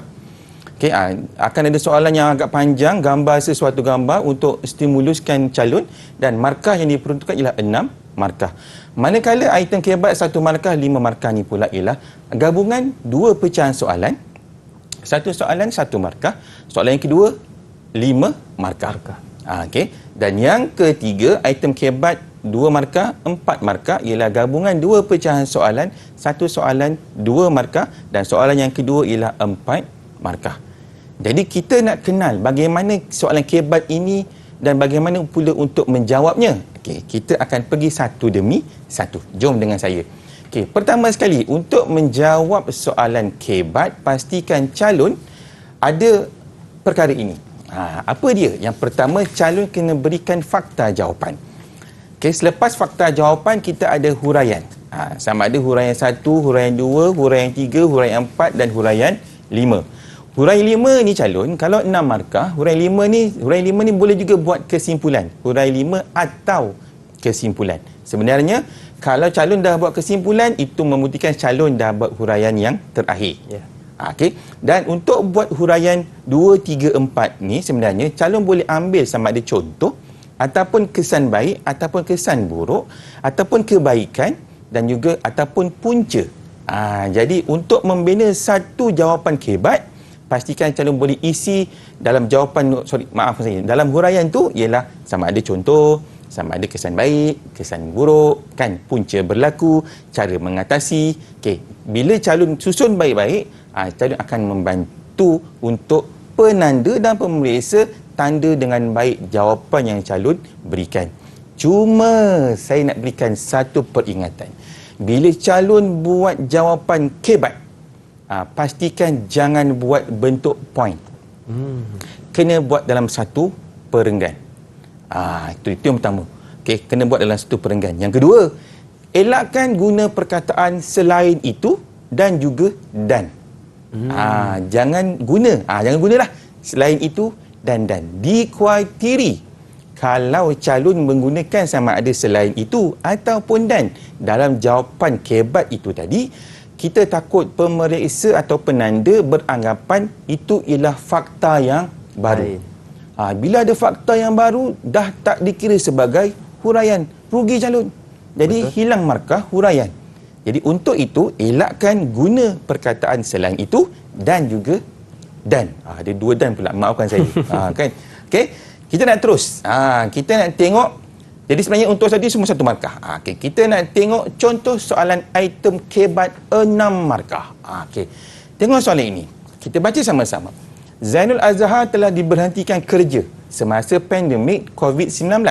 Okey, akan ada soalan yang agak panjang, gambar sesuatu gambar untuk stimuluskan calon, dan markah yang diperuntukkan ialah 6 markah. Manakala item kebat 1 markah 5 markah ni pula ialah gabungan 2 pecahan soalan. Satu soalan 1 markah, soalan yang kedua 5 markah. Okey. Dan yang ketiga, item kebat 2 markah 4 markah ialah gabungan 2 pecahan soalan, 1 soalan 2 markah, dan soalan yang kedua ialah 4 markah. Jadi kita nak kenal bagaimana soalan kebat ini dan bagaimana pula untuk menjawabnya. Okey, kita akan pergi satu demi satu. Jom dengan saya. Okey, pertama sekali, untuk menjawab soalan kebat, pastikan calon ada perkara ini. Apa dia? Yang pertama, calon kena berikan fakta jawapan. Okey, selepas fakta jawapan, kita ada huraian. Sama ada huraian 1, huraian 2, huraian 3, huraian 4 dan huraian 5. Huraian 5 ni calon, kalau 6 markah, huraian 5 ni boleh juga buat kesimpulan. Huraian 5 atau kesimpulan. Sebenarnya, kalau calon dah buat kesimpulan, itu membuktikan calon dah buat huraian yang terakhir. Okey. Dan untuk buat huraian 2, 3, 4 ni, sebenarnya calon boleh ambil sama ada contoh, ataupun kesan baik, ataupun kesan buruk, ataupun kebaikan, dan juga ataupun punca. Jadi, untuk membina satu jawapan kebat, pastikan calon boleh isi dalam jawapan, dalam huraian tu ialah sama ada contoh, sama ada kesan baik, kesan buruk, kan, punca berlaku, cara mengatasi. Okey, bila calon susun baik-baik, calon akan membantu untuk penanda dan pemeriksa tanda dengan baik jawapan yang calon berikan. Cuma saya nak berikan satu peringatan. Bila calon buat jawapan kebat, pastikan jangan buat bentuk point. Kena buat dalam satu perenggan. Itu yang pertama. Okey, kena buat dalam satu perenggan. Yang kedua, elakkan guna perkataan selain itu dan juga dan. Jangan gunalah selain itu dan. Dikuatiri kalau calon menggunakan sama ada selain itu ataupun dan dalam jawapan kebat itu tadi, kita takut pemeriksa atau penanda beranggapan itu ialah fakta yang baru. Bila ada fakta yang baru, dah tak dikira sebagai huraian. Rugi calon. Jadi hilang markah huraian. Jadi untuk itu, elakkan guna perkataan selain itu dan juga dan. Ada dua dan pula, maafkan saya. Kan? Okey, kita nak terus. Kita nak tengok. Jadi sebenarnya untuk tadi semua satu markah. Okey, kita nak tengok contoh soalan item kebat 6 markah. Okey. Tengok soalan ini. Kita baca sama-sama. Zainul Azhar telah diberhentikan kerja semasa pandemik COVID-19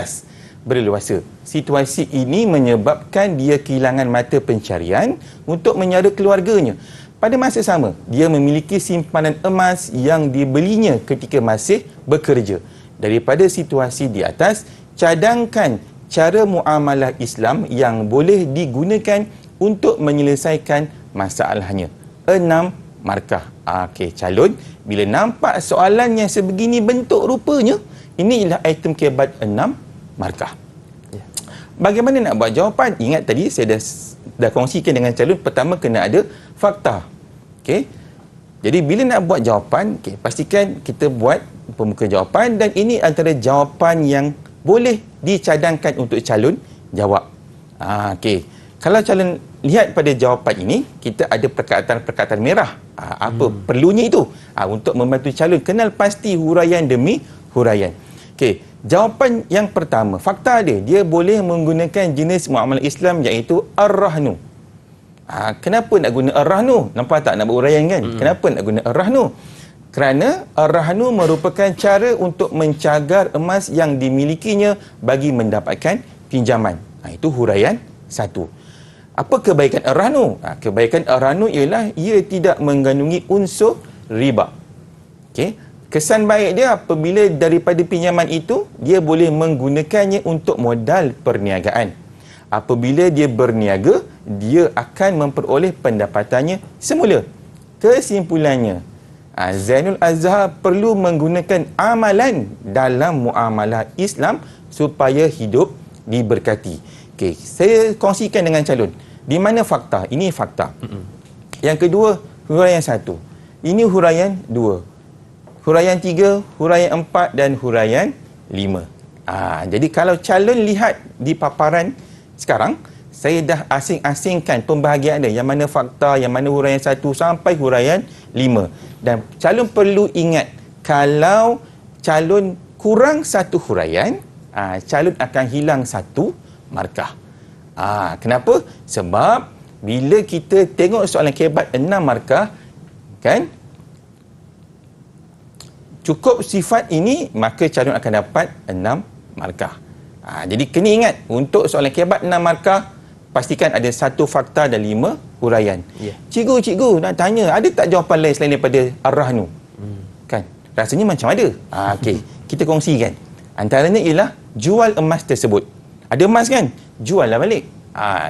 berleluasa. Situasi ini menyebabkan dia kehilangan mata pencarian untuk menyara keluarganya. Pada masa sama, dia memiliki simpanan emas yang dibelinya ketika masih bekerja. Daripada situasi di atas, cadangkan cara muamalah Islam yang boleh digunakan untuk menyelesaikan masalahnya. 6 markah. Okey, calon, bila nampak soalan yang sebegini bentuk rupanya, ini ialah item kebat 6 markah. Bagaimana nak buat jawapan? Ingat tadi saya dah kongsikan dengan calon, pertama kena ada fakta. Okey. Jadi bila nak buat jawapan, pastikan kita buat pembuka jawapan dan ini antara jawapan yang boleh dicadangkan untuk calon jawab. Okey. Kalau calon lihat pada jawapan ini, kita ada perkataan-perkataan merah. Apa perlunya itu? Untuk membantu calon kenal pasti huraian demi huraian. Okey. Jawapan yang pertama, fakta dia boleh menggunakan jenis muamalah Islam iaitu ar-rahnu. Kenapa nak guna ar-rahnu? Nampak tak nak buat uraian kan? Kenapa nak guna ar-rahnu? Kerana ar-rahnu merupakan cara untuk mencagar emas yang dimilikinya bagi mendapatkan pinjaman. Itu huraian 1. Apa kebaikan ar-rahnu? Kebaikan ar-rahnu ialah ia tidak mengandungi unsur riba. Okey. Kesan baik dia apabila daripada pinjaman itu, dia boleh menggunakannya untuk modal perniagaan. Apabila dia berniaga, dia akan memperoleh pendapatannya semula. Kesimpulannya, Zainul Azhar perlu menggunakan amalan dalam muamalah Islam supaya hidup diberkati. Okey, saya kongsikan dengan calon. Di mana fakta? Ini fakta. Yang kedua, huraian 1. Ini huraian 2. Huraian 3, huraian 4 dan huraian 5. Jadi kalau calon lihat di paparan sekarang, saya dah asing-asingkan pembahagian dia. Yang mana fakta, yang mana huraian 1 sampai huraian 5. Dan calon perlu ingat, kalau calon kurang satu huraian, calon akan hilang 1 markah. Kenapa? Sebab bila kita tengok soalan kebat 6 markah, kan? Cukup sifat ini, maka calon akan dapat 6 markah. Jadi kena ingat, untuk soalan kebat 6 markah, pastikan ada 1 fakta dan 5 huraian. Cikgu nak tanya, ada tak jawapan lain selain daripada ar-rahnu? Kan? Rasanya macam ada. Okey, kita kongsikan. Antaranya ialah jual emas tersebut. Ada emas kan? Jual lah balik.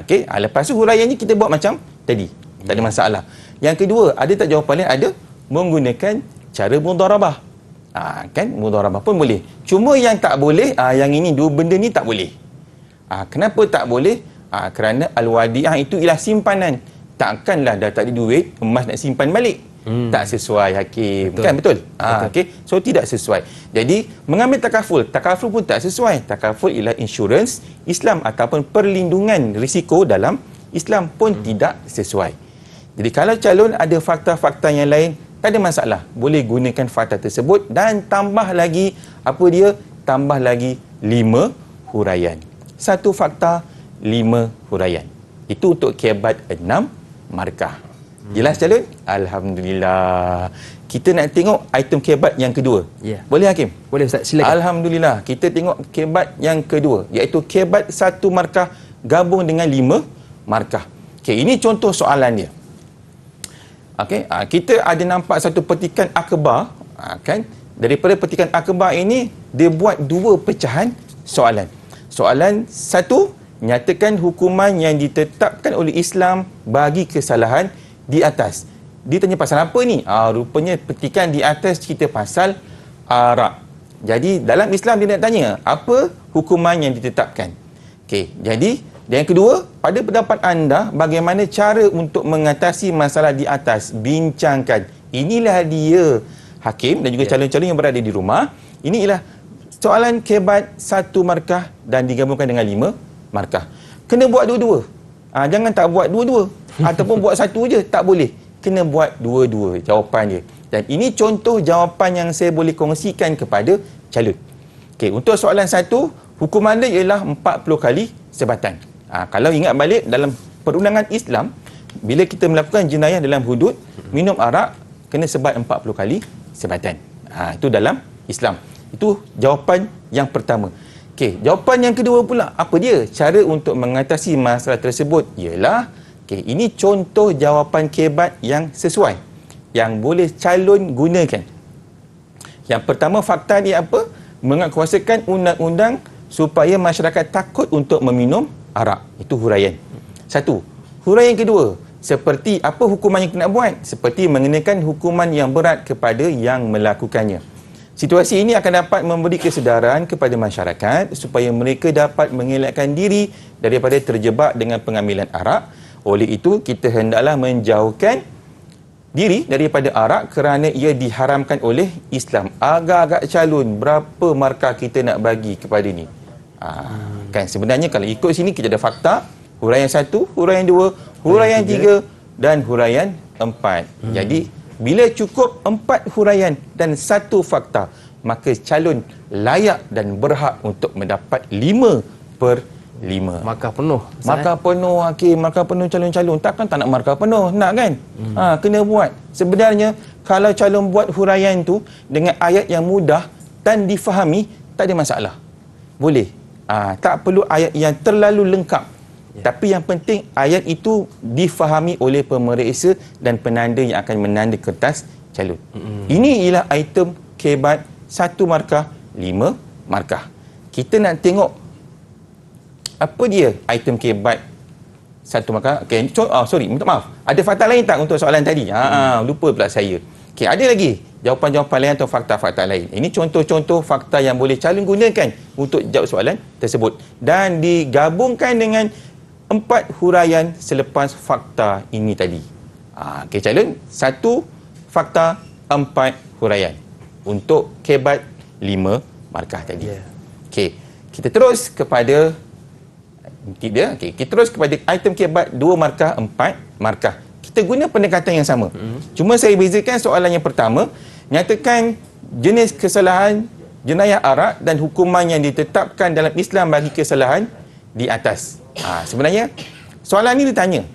Okey, lepas tu huraiannya kita buat macam tadi. Tak ada masalah. Yang kedua, ada tak jawapan lain? Ada. Menggunakan cara mudharabah. Kan, mudharabah pun boleh. Cuma yang tak boleh, yang ini dua benda ni tak boleh. Kenapa tak boleh? Kerana al-wadi'ah itu ialah simpanan. Takkanlah dah tak ada duit, emas nak simpan balik. Tak sesuai, Hakim. Betul. Kan, betul? Okay. So tidak sesuai. Jadi mengambil takaful pun tak sesuai. Takaful ialah insurans Islam ataupun perlindungan risiko dalam Islam pun tidak sesuai. Jadi kalau calon ada fakta-fakta yang lain, tak ada masalah. Boleh gunakan fakta tersebut dan tambah lagi, tambah lagi 5 huraian. 1 fakta, 5 huraian. Itu untuk kebat 6 markah. Jelas calon? Alhamdulillah. Kita nak tengok item kebat yang kedua. Boleh Hakim? Boleh Ustaz, silakan. Alhamdulillah. Kita tengok kebat yang kedua, iaitu kebat 1 markah gabung dengan 5 markah. Okey, ini contoh soalan dia. Okey, kita ada nampak satu petikan akhbar, kan? Daripada petikan akhbar ini dia buat dua pecahan soalan. Soalan satu, nyatakan hukuman yang ditetapkan oleh Islam bagi kesalahan di atas. Dia tanya pasal apa ni? Rupanya petikan di atas cerita pasal arak. Jadi dalam Islam dia nak tanya apa hukuman yang ditetapkan. Okey, jadi yang kedua, pada pendapat anda, bagaimana cara untuk mengatasi masalah di atas? Bincangkan. Inilah dia, hakim dan juga calon-calon yang berada di rumah. Inilah soalan kebat 1 markah dan digabungkan dengan 5 markah. Kena buat dua-dua. Jangan tak buat dua-dua. Ataupun buat satu je, tak boleh. Kena buat dua-dua jawapan dia. Dan ini contoh jawapan yang saya boleh kongsikan kepada calon. Okey, untuk soalan 1, hukuman dia ialah 40 kali sebatan. Kalau ingat balik dalam perundangan Islam, bila kita melakukan jenayah dalam hudud, minum arak kena sebat 40 kali sebatan. Itu dalam Islam. Itu jawapan yang pertama. Okey, jawapan yang kedua pula, apa dia? Cara untuk mengatasi masalah tersebut ialah, ini contoh jawapan kebat yang sesuai, yang boleh calon gunakan. Yang pertama, fakta dia apa? Menguatkuasakan undang-undang supaya masyarakat takut untuk meminum arak. Itu huraian. 1. Huraian kedua, seperti apa hukuman yang kita nak buat? Seperti mengenakan hukuman yang berat kepada yang melakukannya. Situasi ini akan dapat memberi kesedaran kepada masyarakat supaya mereka dapat mengelakkan diri daripada terjebak dengan pengambilan arak. Oleh itu, kita hendaklah menjauhkan diri daripada arak kerana ia diharamkan oleh Islam. Agak-agak calon, berapa markah kita nak bagi kepada ni? Kan sebenarnya kalau ikut sini kita ada fakta, huraian 1, huraian 2, huraian 3 dan huraian 4. Jadi bila cukup 4 huraian dan 1 fakta, maka calon layak dan berhak untuk mendapat 5/5. Markah penuh. Markah penuh, markah penuh calon-calon. Takkan tak nak markah penuh, nak kan? Kena buat. Sebenarnya kalau calon buat huraian tu dengan ayat yang mudah dan difahami, tak ada masalah. Boleh. Tak perlu ayat yang terlalu lengkap. Tapi yang penting ayat itu difahami oleh pemeriksa dan penanda yang akan menanda kertas calon. Ini ialah item kebat 1 markah, 5 markah. Kita nak tengok apa dia item kebat 1 markah. Minta maaf. Ada fakta lain tak untuk soalan tadi? Lupa pula saya. Ada lagi jawapan-jawapan lain atau fakta-fakta lain. Ini contoh-contoh fakta yang boleh calon gunakan untuk jawab soalan tersebut. Dan digabungkan dengan 4 huraian selepas fakta ini tadi. Calon 1 fakta, 4 huraian. Untuk kebat 5 markah tadi. Kita terus kepada kita terus kepada item kebat 2 markah, 4 markah. Kita guna pendekatan yang sama. Cuma saya bezakan soalan yang pertama, nyatakan jenis kesalahan jenayah arak dan hukuman yang ditetapkan dalam Islam bagi kesalahan di atas. Sebenarnya soalan ni dia tanya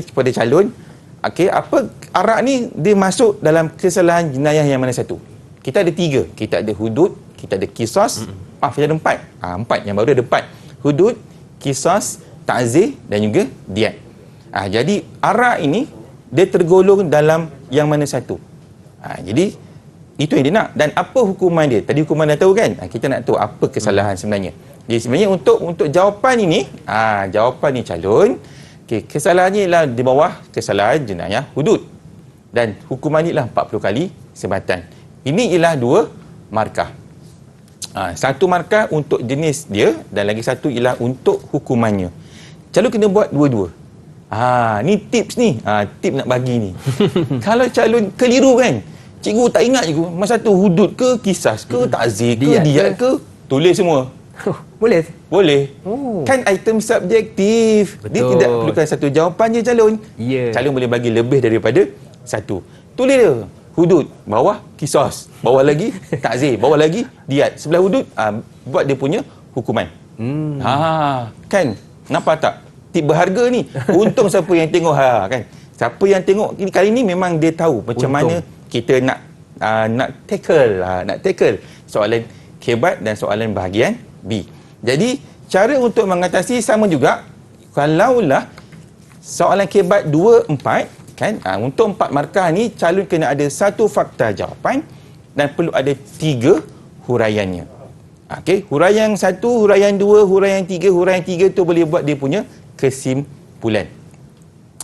kepada calon, apa arak ni dia masuk dalam kesalahan jenayah yang mana satu? Kita ada 3. Kita ada hudud, kita ada qisas, kita ada 4. 4 yang baru ada 4. Hudud, qisas, ta'zir dan juga diat. Jadi arak ini dia tergolong dalam yang mana satu? Jadi itu yang dia nak. Dan apa hukuman dia? Tadi hukuman dah tahu kan? Kita nak tahu apa kesalahan sebenarnya. Jadi sebenarnya untuk jawapan ini, jawapan ni calon, kesalahannya ialah di bawah kesalahan jenayah hudud. Dan hukuman ni ialah 40 kali sebatan. Ini ialah 2 markah. 1 markah untuk jenis dia dan lagi 1 ialah untuk hukumannya. Calon kena buat dua-dua. Ni tips ni. Tip nak bagi ni. Kalau calon keliru kan, cikgu tak ingat cikgu masa tu hudud ke, kisas ke, ta'zir ke, diat ke, tulis semua. Boleh? Boleh. Kan item subjektif. Betul. Dia tidak perlukan satu jawapan je calon. Calon boleh bagi lebih daripada 1. Tulis dia. Hudud, bawah kisas, bawah lagi ta'zir, bawah lagi diat. Sebelah hudud buat dia punya hukuman. Kan? Nampak tak? Tip berharga ni. Untung siapa yang tengok kan. Siapa yang tengok kali ni memang dia tahu macam mana kita nak tackle soalan kebat dan soalan bahagian B. Jadi cara untuk mengatasi sama juga. Kalaulah soalan kebat 2, 4 Kan? Untuk 4 markah ni, calon kena ada 1 fakta jawapan dan perlu ada 3 huraiannya. Okey, huraian 1, huraian 2, huraian 3, huraian 3 tu boleh buat dia punya kesimpulan.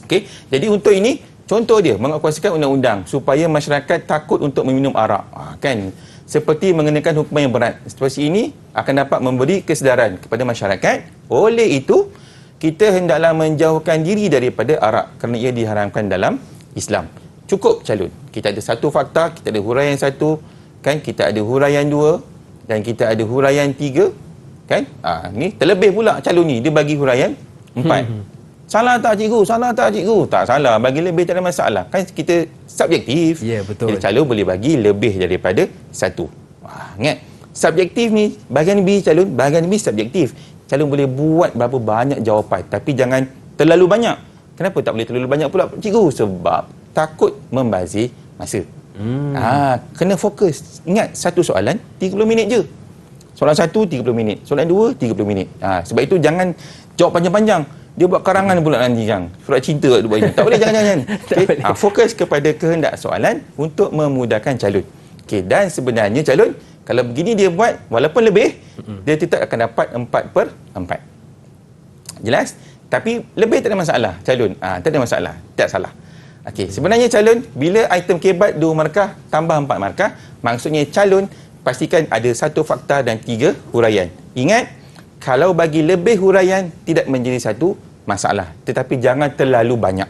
Okey, jadi untuk ini contoh dia mengakuasikan undang-undang supaya masyarakat takut untuk meminum arak. Kan? Seperti mengenakan hukuman yang berat. Situasi ini akan dapat memberi kesedaran kepada masyarakat. Oleh itu, kita hendaklah menjauhkan diri daripada arak kerana ia diharamkan dalam Islam. Cukup calon. Kita ada 1 fakta, kita ada huraian 1, kan? Kita ada huraian 2 dan kita ada huraian 3, kan? Ni terlebih pula calon ni dia bagi huraian 4. Salah tak cikgu? Salah tak cikgu? Tak salah. Bagi lebih tak ada masalah. Kan kita subjektif. Ya, betul. Jadi calon boleh bagi lebih daripada 1. Ingat, subjektif ni bahagian B calon, bahagian B subjektif. Calon boleh buat berapa banyak jawapan tapi jangan terlalu banyak. Kenapa tak boleh terlalu banyak pula cikgu? Sebab takut membazir masa. Kena fokus. Ingat, satu soalan 30 minit je. Soalan 1 30 minit, soalan 2 30 minit. Sebab itu jangan jawab panjang-panjang. Dia buat karangan pula nanti kan. Surat cinta kat buat ini. Tak boleh, jangan. Okay? Fokus kepada kehendak soalan untuk memudahkan calon. Okay. Dan sebenarnya calon, kalau begini dia buat, walaupun lebih, dia tetap akan dapat 4/4. Jelas? Tapi lebih tak ada masalah calon. Tak ada masalah. Tak salah. Okey, sebenarnya calon, bila item kebat 2 markah tambah 4 markah, maksudnya calon pastikan ada 1 fakta dan 3 huraian. Ingat, kalau bagi lebih huraian tidak menjadi satu masalah, tetapi jangan terlalu banyak.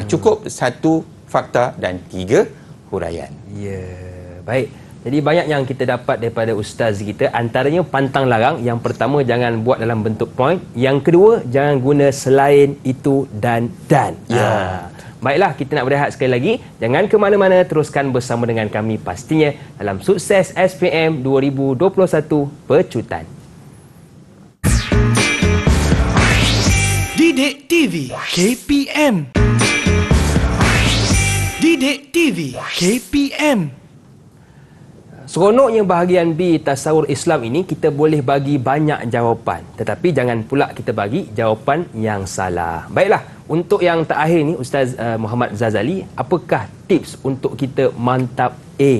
Cukup 1 fakta dan 3 huraian. Ya, baik. Jadi banyak yang kita dapat daripada ustaz kita, antaranya pantang larang. Yang pertama, jangan buat dalam bentuk point. Yang kedua, jangan guna selain itu dan. Ya. Baiklah, kita nak berehat sekali lagi. Jangan ke mana-mana, teruskan bersama dengan kami pastinya dalam Sukses SPM 2021 Pecutan. Didik TV KPM. Didik TV KPM. Seronoknya bahagian B tasawur Islam ini, kita boleh bagi banyak jawapan. Tetapi jangan pula kita bagi jawapan yang salah. Baiklah, untuk yang terakhir ni, Ustaz Muhammad Zazali, apakah tips untuk kita mantap A?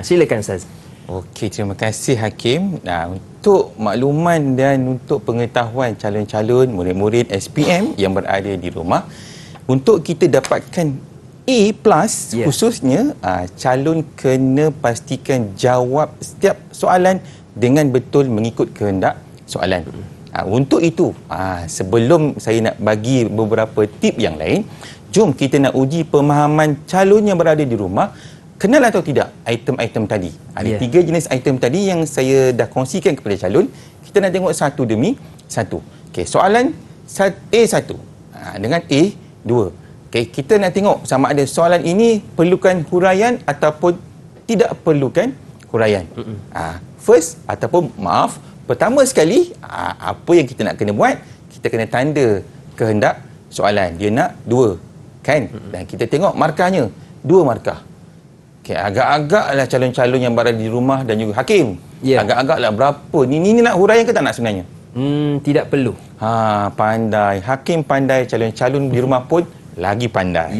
Silakan Ustaz. Okey, terima kasih Hakim. Untuk makluman dan untuk pengetahuan calon-calon murid-murid SPM yang berada di rumah, untuk kita dapatkan A+, khususnya calon kena pastikan jawab setiap soalan dengan betul mengikut kehendak soalan. Untuk itu, sebelum saya nak bagi beberapa tip yang lain, jom kita nak uji pemahaman calon yang berada di rumah. Kenal atau tidak item-item tadi? Ada 3 jenis item tadi yang saya dah kongsikan kepada calon. Kita nak tengok satu demi satu. Okey, soalan A1 dengan A2. Okey, kita nak tengok sama ada soalan ini perlukan huraian ataupun tidak perlukan huraian. First ataupun pertama sekali, apa yang kita nak kena buat? Kita kena tanda kehendak soalan. Dia nak 2, kan? Dan kita tengok markahnya, 2 markah. Okay, agak-agaklah calon-calon yang berada di rumah dan juga Hakim. Agak-agaklah berapa? Ni nak huraian ke tak nak sebenarnya? Tidak perlu. Pandai. Hakim pandai, calon-calon di rumah pun lagi pandai.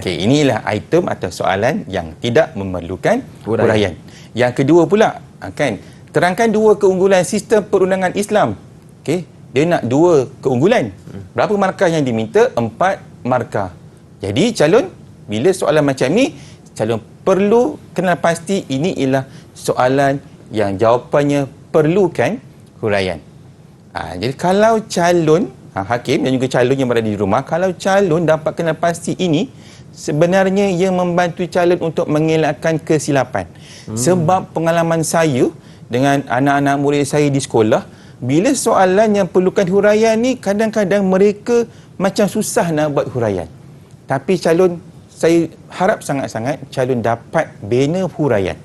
Okay, inilah item atau soalan yang tidak memerlukan huraian. Yang kedua pula, kan, terangkan 2 keunggulan sistem perundangan Islam. Okay, dia nak 2 keunggulan. Berapa markah yang diminta? 4 markah. Jadi calon, bila soalan macam ni, calon perlu kenal pasti ini ialah soalan yang jawapannya perlukan huraian. Jadi kalau calon Hakim dan juga calon yang berada di rumah, kalau calon dapat kenal pasti ini, sebenarnya ia membantu calon untuk mengelakkan kesilapan. Sebab pengalaman saya dengan anak-anak murid saya di sekolah, bila soalan yang perlukan huraian ni, kadang-kadang mereka macam susah nak buat huraian. Tapi calon, saya harap sangat-sangat calon dapat bina huraian.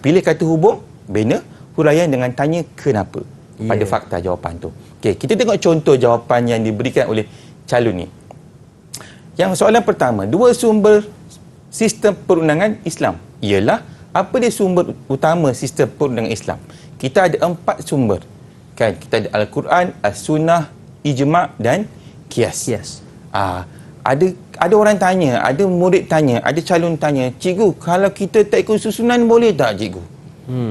Pilih kata hubung, bina huraian dengan tanya kenapa pada fakta jawapan tu. Okey, kita tengok contoh jawapan yang diberikan oleh calon ni. Yang soalan pertama, 2 sumber sistem perundangan Islam. Ialah, apa dia sumber utama sistem perundangan Islam? Kita ada 4 sumber. Kan? Kita ada Al-Quran, As-Sunnah, Ijma' dan Qiyas. ada orang tanya, ada murid tanya, ada calon tanya, cikgu, kalau kita tak ikut susunan boleh tak cikgu?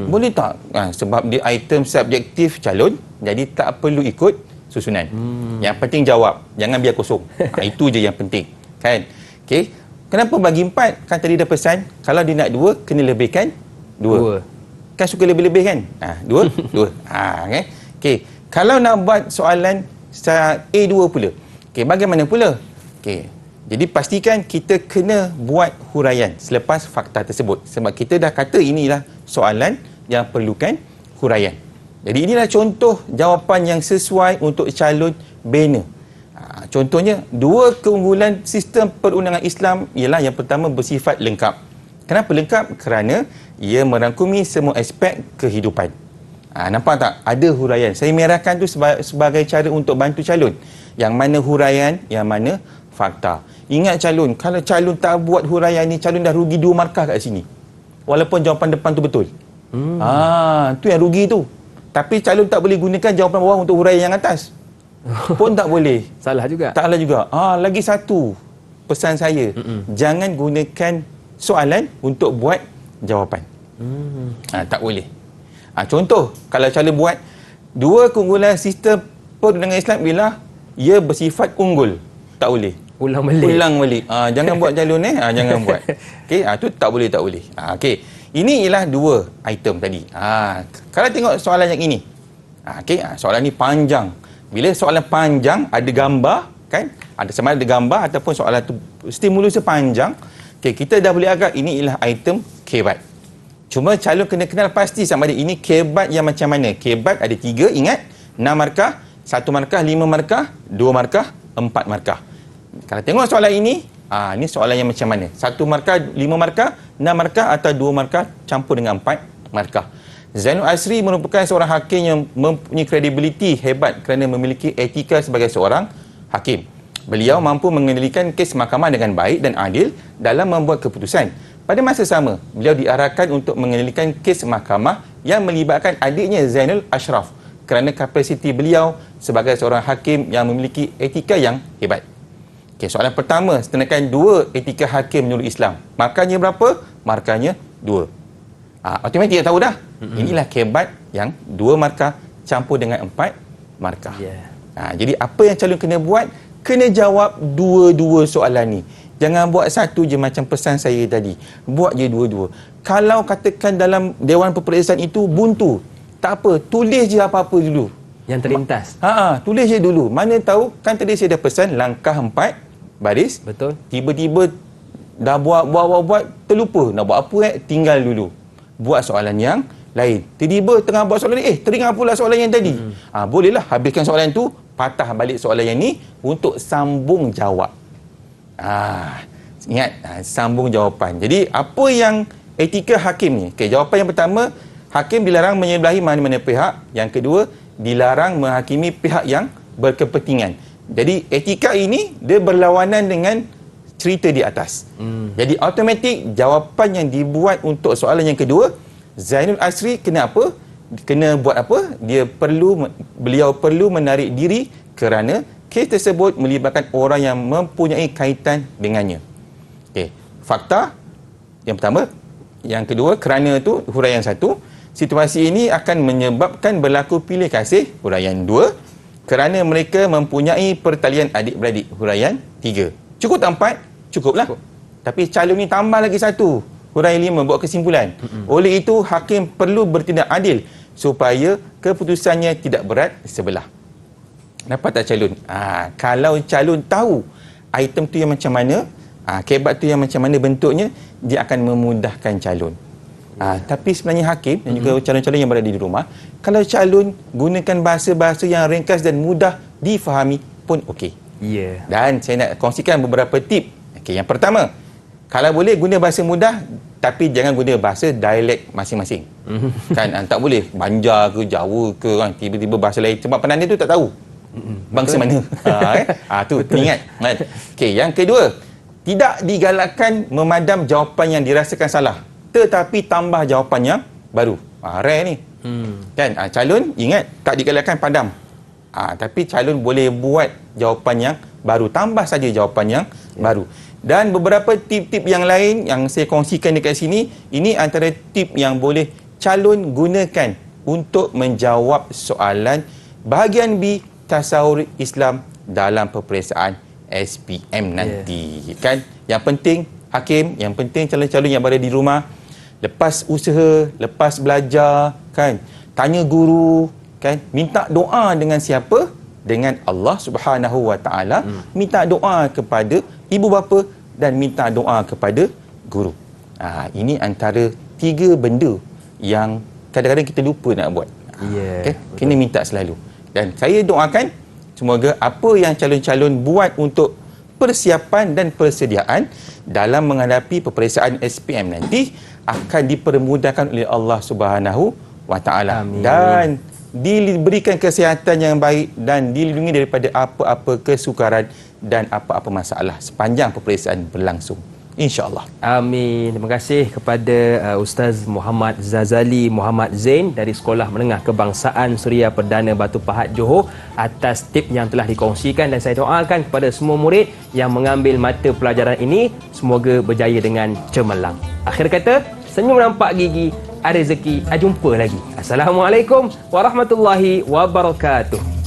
Boleh tak? Sebab dia item subjektif calon, jadi tak perlu ikut susunan. Yang penting jawab, jangan biar kosong. Itu je yang penting. Kan? Okey. Kenapa bagi 4? Kan tadi dah pesan, kalau dia nak 2, kena lebihkan 2. Kan suka lebih-lebih kan? 2, 2. Kan? Okey. Kalau nak buat soalan A2 pula. Okey, bagaimana pula? Okey. Jadi pastikan kita kena buat huraian selepas fakta tersebut. Sebab kita dah kata inilah soalan yang perlukan huraian. Jadi inilah contoh jawapan yang sesuai untuk calon bina. Contohnya, 2 keunggulan sistem perundangan Islam ialah yang pertama bersifat lengkap. Kenapa lengkap? Kerana ia merangkumi semua aspek kehidupan. Nampak tak? Ada huraian. Saya merahkan tu sebagai cara untuk bantu calon. Yang mana huraian, yang mana fakta. Ingat calon, kalau calon tak buat huraian ni, calon dah rugi 2 markah kat sini. Walaupun jawapan depan tu betul. Tu yang rugi tu. Tapi calon tak boleh gunakan jawapan bawah untuk huraian yang atas. Pun tak boleh. Salah juga. Tak salah juga. Lagi satu pesan saya. Jangan gunakan soalan untuk buat jawapan. Tak boleh. Contoh, kalau calon buat 2 keunggulan sistem perundangan Islam ialah ia bersifat unggul. Tak boleh. Ulang balik. Jangan buat calon jangan buat. Okey, tu tak boleh. Okey. Ini ialah 2 item tadi. Kalau tengok soalan yang ini. Okey, soalan ni panjang. Bila soalan panjang ada gambar kan? Ada sama ada gambar ataupun soalan tu stimulusnya panjang. Okey, kita dah boleh agak ini ialah item kebat. Cuma calon kena kenal pasti sama ada ini kebat yang macam mana. Kebat ada 3, ingat? 6 markah, 1 markah, 5 markah, 2 markah, 4 markah. Kalau tengok soalan ini, ini soalan yang macam mana? 1 markah, 5 markah, 6 markah atau 2 markah campur dengan 4 markah. Zainul Asri merupakan seorang hakim yang mempunyai kredibiliti hebat kerana memiliki etika sebagai seorang hakim. Beliau mampu mengendalikan kes mahkamah dengan baik dan adil dalam membuat keputusan. Pada masa sama, beliau diarahkan untuk mengendalikan kes mahkamah yang melibatkan adiknya Zainul Ashraf kerana kapasiti beliau sebagai seorang hakim yang memiliki etika yang hebat. Okay, soalan pertama, setenakan 2 etika hakim menurut Islam. Markahnya berapa? Markahnya 2. Automatik tahu dah. Inilah kebat yang 2 markah campur dengan 4 markah. Jadi apa yang calon kena buat? Kena jawab 2 soalan ni. Jangan buat satu je macam pesan saya tadi. Buat je 2. Kalau katakan dalam Dewan Peperiksaan itu buntu, tak apa, tulis je apa-apa dulu. Yang terlintas. Tulis je dulu. Mana tahu, kan tadi saya dah pesan langkah 4 baris. Betul. Tiba-tiba dah buat, terlupa. Nak buat apa tinggal dulu. Buat soalan yang lain. Tiba-tiba tengah buat soalan ni, teringat pula soalan yang tadi. Bolehlah habiskan soalan tu, patah balik soalan yang ni untuk sambung jawab. Ingat, sambung jawapan. Jadi, apa yang etika hakim ni? Okay, jawapan yang pertama, hakim dilarang menyebelahi mana-mana pihak. Yang kedua, dilarang menghakimi pihak yang berkepentingan. Jadi, etika ini, dia berlawanan dengan cerita di atas. Jadi automatik jawapan yang dibuat untuk soalan yang kedua, Zainul Asri kena apa? Kena buat apa? Beliau perlu menarik diri kerana kes tersebut melibatkan orang yang mempunyai kaitan dengannya. Okey, fakta yang pertama. Yang kedua, kerana itu huraian 1, situasi ini akan menyebabkan berlaku pilih kasih, huraian 2, kerana mereka mempunyai pertalian adik-beradik, huraian 3. Cukup tak 4? Cukuplah. Tapi calon ni tambah lagi 1. Huraian 5 buat kesimpulan. Oleh itu, hakim perlu bertindak adil supaya keputusannya tidak berat sebelah. Dapat tak calon? Kalau calon tahu item tu yang macam mana, kebat tu yang macam mana bentuknya, dia akan memudahkan calon. Tapi sebenarnya hakim dan juga calon-calon yang berada di rumah, kalau calon gunakan bahasa-bahasa yang ringkas dan mudah difahami pun okey. Dan saya nak kongsikan beberapa tip. Okey, yang pertama, kalau boleh guna bahasa mudah, tapi jangan guna bahasa dialek masing-masing. Kan tak boleh Banjar ke Jawa ke kan, tiba-tiba bahasa lain sebab penanda tu tak tahu bangsa mana. Tu ingat kan. Okey, yang kedua, tidak digalakkan memadam jawapan yang dirasakan salah, tetapi tambah jawapan yang baru. Rare ni. Kan calon ingat tak digalakkan padam. Tapi calon boleh buat jawapan yang baru. Tambah saja jawapan yang baru. Dan beberapa tip-tip yang lain yang saya kongsikan dekat sini, ini antara tip yang boleh calon gunakan untuk menjawab soalan bahagian B tasawur Islam dalam peperiksaan SPM nanti. Kan? Yang penting hakim, yang penting calon-calon yang berada di rumah, lepas usaha, lepas belajar, kan, tanya guru, kan, minta doa dengan siapa? Dengan Allah Subhanahu Wa Taala. Minta doa kepada ibu bapa dan minta doa kepada guru. Ini antara 3 benda yang kadang-kadang kita lupa nak buat. Okay? Kena minta selalu. Dan saya doakan semoga apa yang calon-calon buat untuk persiapan dan persediaan dalam menghadapi peperiksaan SPM nanti akan dipermudahkan oleh Allah Subhanahu Wa Taala dan diberikan kesihatan yang baik dan dilindungi daripada apa-apa kesukaran dan apa-apa masalah sepanjang peperiksaan berlangsung, insya-Allah. Amin. Terima kasih kepada Ustaz Muhammad Zazali Muhammad Zain dari Sekolah Menengah Kebangsaan Suria Perdana Batu Pahat Johor atas tip yang telah dikongsikan, dan saya doakan kepada semua murid yang mengambil mata pelajaran ini semoga berjaya dengan cemerlang. Akhir kata, senyum nampak gigi, ada rezeki, jumpa lagi. Assalamualaikum warahmatullahi wabarakatuh.